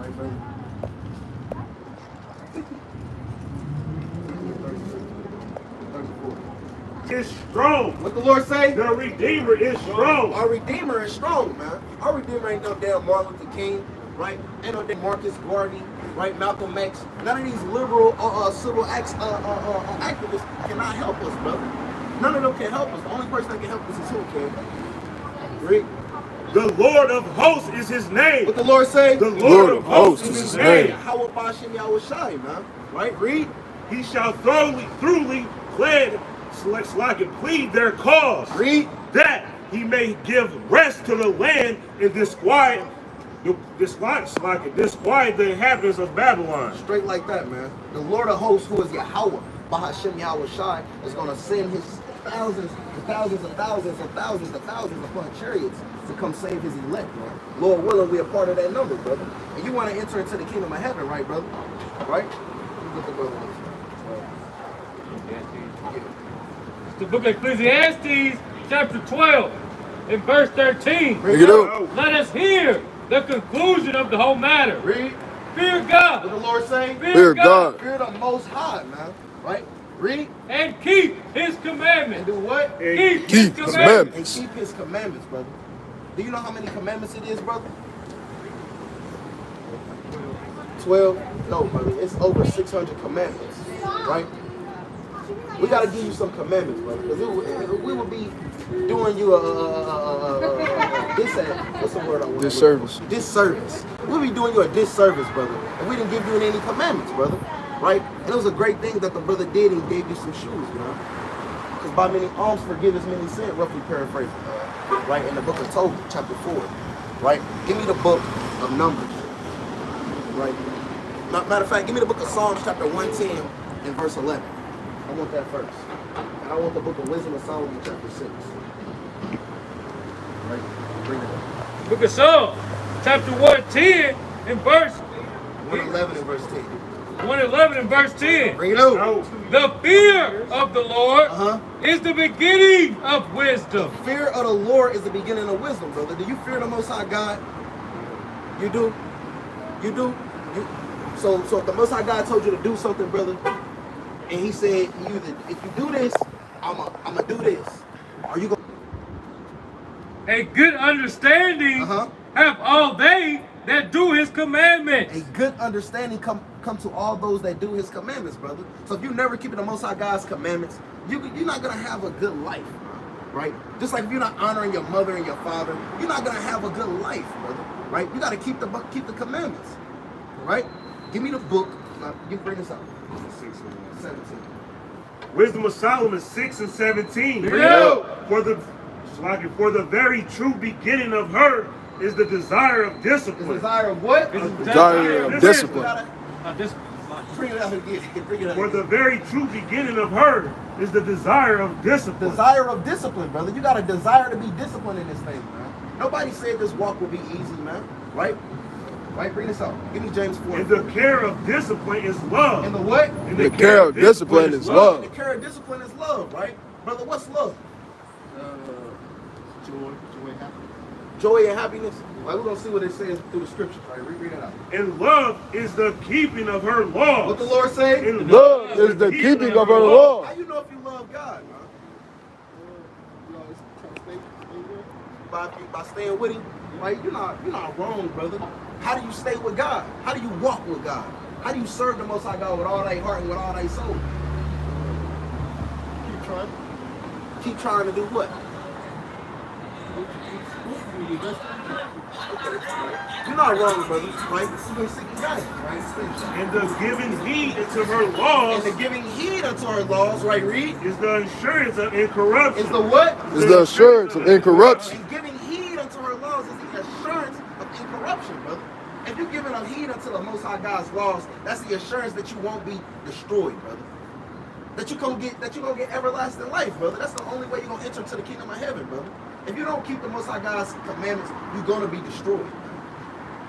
Right, brother? Is strong. What the Lord say? The Redeemer is strong. Our Redeemer is strong, man. Our Redeemer ain't no damn Martin Luther King, right? Ain't no damn Marcus Garvey, right? Malcolm X. None of these liberal civil activists cannot help us, brother. None of them can help us. The only person that can help us is who can. Read. The Lord of hosts is his name. What the Lord say? The Lord of hosts is his name. How about Hashem Yahweh Shai, man? Right? Read. He shall thoroughly plead, like and plead their cause. Read. That he may give rest to the land and disquiet the inhabitants of Babylon. Straight like that, man. The Lord of hosts, who is Yahweh, Bahashem Yahweh Shai, is going to send his thousands and thousands and thousands and thousands and thousands upon chariots to come save his elect, man. Lord willing, we are part of that number, brother. And you want to enter into the kingdom of heaven, right, brother? Right? Look at the brother. The book of Ecclesiastes, chapter 12, and verse 13. Bring it up. Let us hear the conclusion of the whole matter. Read. Fear God. What the Lord say? Fear God. Fear the Most High, man. Right? Read. And keep his And commandments. do what? Keep his commandments. And keep his commandments, brother. Do you know how many commandments it is, brother? 12? No, brother. It's over 600 commandments, right? We got to give you some commandments, brother, because we would be doing you what's the word I want? Disservice. Disservice. We'll be doing you a disservice, brother, if we didn't give you any commandments, brother, right? And it was a great thing that the brother did and gave you some shoes, man. Because by many alms forgive as many sin, roughly paraphrasing, right? In the book of Tobit, chapter 4, right? Give me the book of Numbers, right? Matter of fact, give me the book of Psalms, chapter 110 and verse 11. I want that first. And I want the book of Wisdom of Solomon, chapter 6. Right? Bring it up. Book of Psalms, chapter 110, and verse 111 and verse 10. 111 and verse 10. Bring it out. The fear of the Lord is the beginning of wisdom. The fear of the Lord is the beginning of wisdom, brother. Do you fear the Most High God? You do? You do? So if the Most High God told you to do something, brother, and he said, if you do this, I'm gonna do this. Are you gonna? A good understanding have all they that do his commandments. A good understanding come to all those that do his commandments, brother. So if you never keeping the Most High God's commandments, you're not gonna have a good life, right? Just like if you're not honoring your mother and your father, you're not gonna have a good life, brother, right? You gotta keep the commandments, right? Give me the book. You bring this up. 17. Wisdom of Solomon 6 and 17. For the very true beginning of her is the desire of discipline. The desire of what? Desire of discipline. Bring it out again. Bring it out. For the very true beginning of her is the desire of discipline. Desire of discipline, brother. You got a desire to be disciplined in this thing, man. Nobody said this walk will be easy, man. Right? Right? Bring this out. Give me James 4. And the care of discipline is love. And the what? And the care of discipline is love. And the care of discipline is love, right? Brother, what's love? Joy and happiness. Right, we're going to see what it says through the scriptures. Right? Read it out. And love is the keeping of her laws. What the Lord say? And love is the keeping of her law. How you know if you love God, man? By staying with him, right? You're not wrong, brother. How do you stay with God? How do you walk with God? How do you serve the Most High God with all thy heart and with all thy soul? Keep trying. Keep trying to do what? You're not wrong, brother. Right? You're going to seek guidance, right? And the giving heed unto her laws. And the giving heed unto her laws, right? Read. Is the assurance of incorruption. Is the what? Is the assurance of incorruption. And giving heed unto her laws is the assurance of incorruption, brother. If you're giving a heed unto the Most High God's laws, that's the assurance that you won't be destroyed, brother. That you're gonna get everlasting life, brother. That's the only way you're gonna enter into the kingdom of heaven, brother. If you don't keep the Most High God's commandments, you're gonna be destroyed.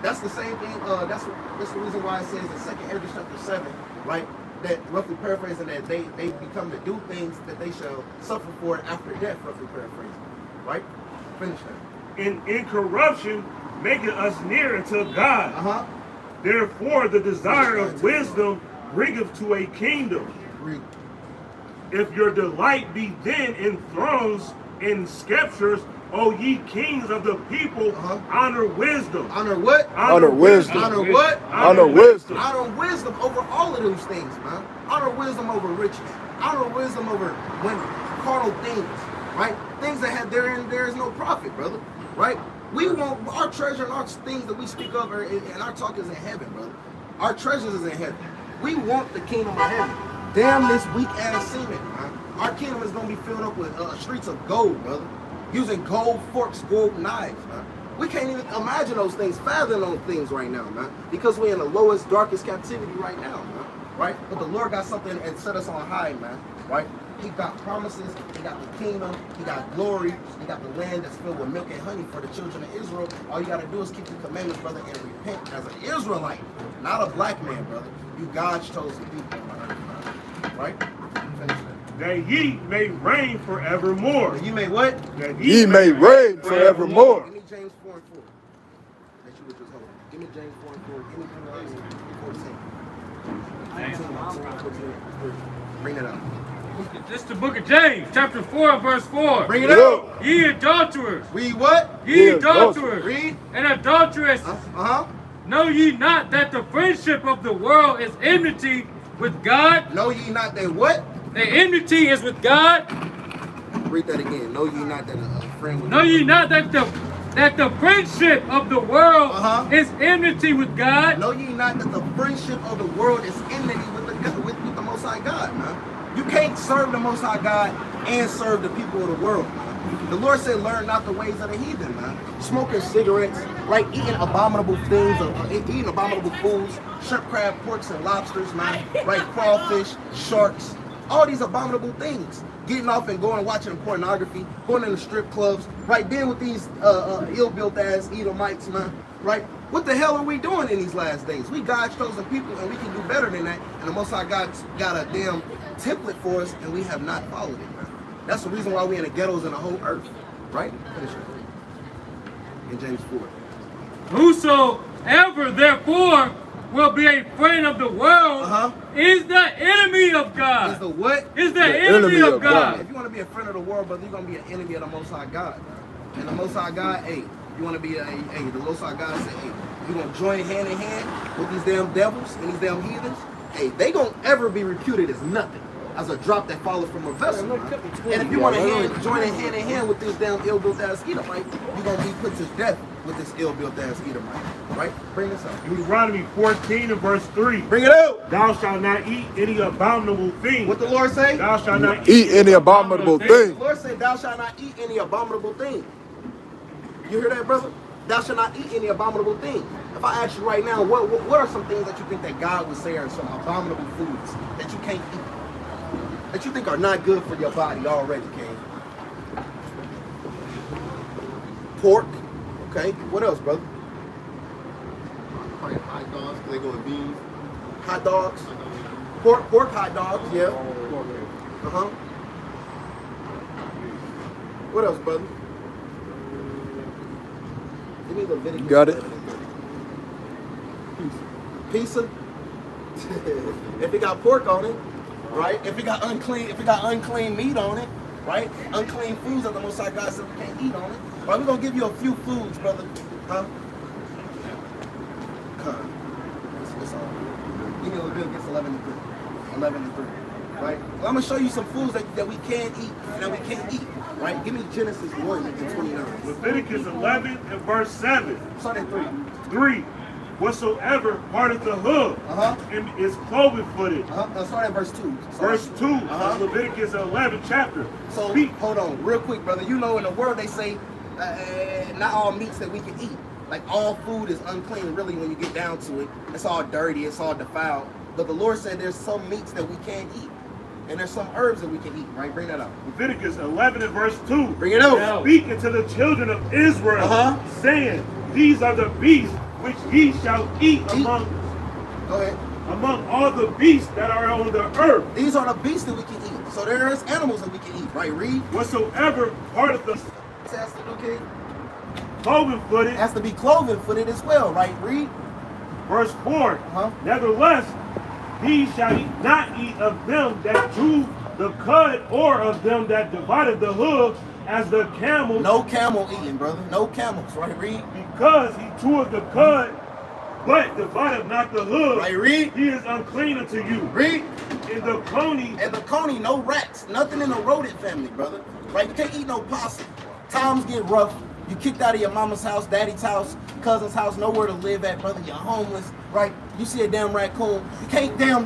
That's the same thing. That's the reason why it says in 2 Ezra chapter 7, right? That roughly paraphrasing that they become to do things that they shall suffer for after death, roughly paraphrasing, right? Finish that. In incorruption, making us near unto God. Therefore, the desire of wisdom bringeth to a kingdom. Read. If your delight be then in thrones and scepters, O ye kings of the people, honor wisdom. Honor what? Honor wisdom. Honor what? Honor wisdom. Honor wisdom over all of those things, man. Honor wisdom over riches. Honor wisdom over women, carnal things, right? Things that have therein there is no profit, brother, right? We want our treasure and our things that we speak of, and our talk is in heaven, brother. Our treasures is in heaven. We want the kingdom of heaven. Damn this weak ass semen, man. Our kingdom is gonna be filled up with streets of gold, brother. Using gold forks, gold knives, man. We can't even imagine those things, fathom those things right now, man. Because we're in the lowest, darkest captivity right now, man. Right? But the Lord got something and set us on high, man. Right? He got promises, he got the kingdom, he got glory, he got the land that's filled with milk and honey for the children of Israel. All you gotta do is keep the commandments, brother, and repent as an Israelite, not a black man, brother. You God's chosen people, man. Right? Finish that. That ye may reign forevermore. You may what? That Ye may reign forevermore. Give me James 4 and 4. That you were just holding. Give me James 4 and 4. Give me 14. Bring it up. This is the book of James, chapter 4, and verse 4. Bring it up. Ye adulterers, Read what? ye Ye adulterers, Read. and adulteress, know ye not that the friendship of the world is enmity with God? Know ye not that what? The enmity is with God. Read that again. Know ye not that a friend with Know ye not that the friendship of the world is enmity with God? Know ye not that the friendship of the world is enmity with the Most High God, man. You can't serve the Most High God and serve the people of the world, man. The Lord said, learn not the ways of the heathen, man. Smoking cigarettes, right? Eating abominable things, eating abominable foods, shrimp, crab, porks, and lobsters, man. Right? Crawfish, sharks, all these abominable things. Getting off and going and watching pornography, going in the strip clubs, right? Being with these ill-built ass Edomites, man. Right? What the hell are we doing in these last days? We God's chosen people, and we can do better than that. And the Most High God's got a damn template for us, and we have not followed it, man. That's the reason why we're in the ghettos in the whole earth, right? Finish it. In James 4. Whosoever therefore will be a friend of the world is the enemy of God. Is the what? Is the enemy of God. If you want to be a friend of the world, brother, you're going to be an enemy of the Most High God. And the Most High God, hey, you want to be the Most High God say, hey, you going to join hand in hand with these damn devils and these damn heathens? Hey, they going to ever be reputed as nothing, as a drop that follows from a vessel. Man. And if you want to join hand in hand with this damn ill-built ass Edomite, you're going to be put to death with this ill-built ass Edomite. Right? Bring this up. Deuteronomy 14 and verse 3. Bring it out. Thou shalt not eat any abominable thing. What the Lord say? Thou shalt not Eat any abominable The thing. Lord said, thou shalt not eat any abominable thing. You hear that, brother? Thou shalt not eat any abominable thing. If I ask you right now, what are some things that you think that God would say are some abominable foods that you can't eat? That you think are not good for your body already, King? Pork. Okay. What else, brother? Probably hot dogs, because they go with beans. Hot dogs. Pork hot dogs, yeah. What else, brother? Give me Leviticus. Got it. Pizza. If it got pork on it, right? If it got unclean meat on it, right? Unclean foods that the Most High God said we can't eat on it. Right? We're gonna give you a few foods, brother. Huh? It's all good. Give me Leviticus 11 and 3. 11 and 3. Right? Well, I'm gonna show you some foods that we can eat and that we can't eat. Right? Give me Genesis 1 and 29. Leviticus 11 and verse 7. Start at 3. 3. Whatsoever parteth the hoof and is cloven-footed. Start at verse 2. Verse 2 of Leviticus 11 chapter. So, hold on, real quick, brother. You know in the word they say not all meats that we can eat. Like all food is unclean, really, when you get down to it. It's all dirty, it's all defiled. But the Lord said there's some meats that we can't eat. And there's some herbs that we can eat, right? Bring that up. Leviticus 11 and verse 2. Bring it out. Speak unto the children of Israel, saying, these are the beasts which ye shall eat among all the beasts that are on the earth. These are the beasts that we can eat. So there's animals that we can eat, right? Read. Whatsoever part of the Has to do, King. cloven-footed. Has to be cloven-footed as well, right? Read. Verse 4. Nevertheless, he shall not eat of them that chew the cud, or of them that divided the hoof, as the camel. No camel eating, brother. No camels, right? Read. Because he cheweth the cud, but divideth not the hoof. Right, read. He is unclean unto you. Read. In the coney. And the coney, no rats. Nothing in the rodent family, brother. Right? You can't eat no possum. Times get rough. You kicked out of your mama's house, daddy's house, cousin's house, nowhere to live at, brother. You're homeless, right? You see a damn raccoon. You can't damn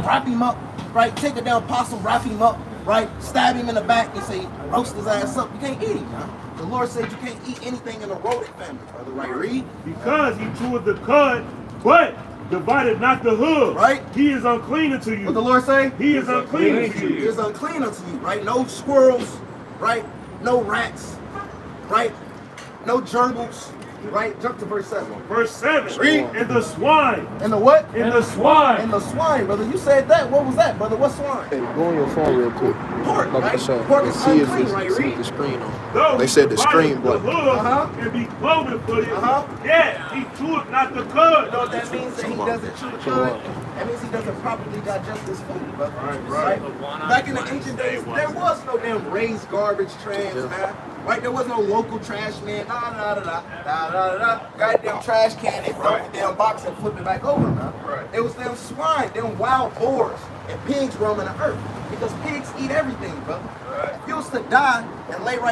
wrap him up, right? Take a damn possum, wrap him up, right? Stab him in the back and say, roast his ass up. You can't eat him, man. The Lord said you can't eat anything in the rodent family, brother. Right? Read. Because he cheweth the cud, but divided not the hoof. Right. He is unclean unto you. What the Lord say? He is unclean unto He you. is unclean unto you, right? No squirrels, right? No rats, right? No gerbils, right? Jump to verse 7. Verse 7. Read. And the swine. And the what? And the swine. And the swine, brother. You said that. What was that, brother? What swine? Hey, go on your phone real quick. Pork, Look right? at the Pork and is see if unclean, it's right? see Read. the screen on. Though They he said the divideth screen, the but hoof and be cloven footed, yet he cheweth not the You know cud. what that means? That he doesn't chew the cud? That means he doesn't properly digest his food, brother. Right. Back in the ancient days, there was no damn raised garbage trans, man. Right? There was no local trash man. Goddamn trash can, they throw the damn box and flip it back over, man. It was them swine, them wild boars, and pigs roaming the earth. Because pigs eat everything, brother. If you was to die and lay right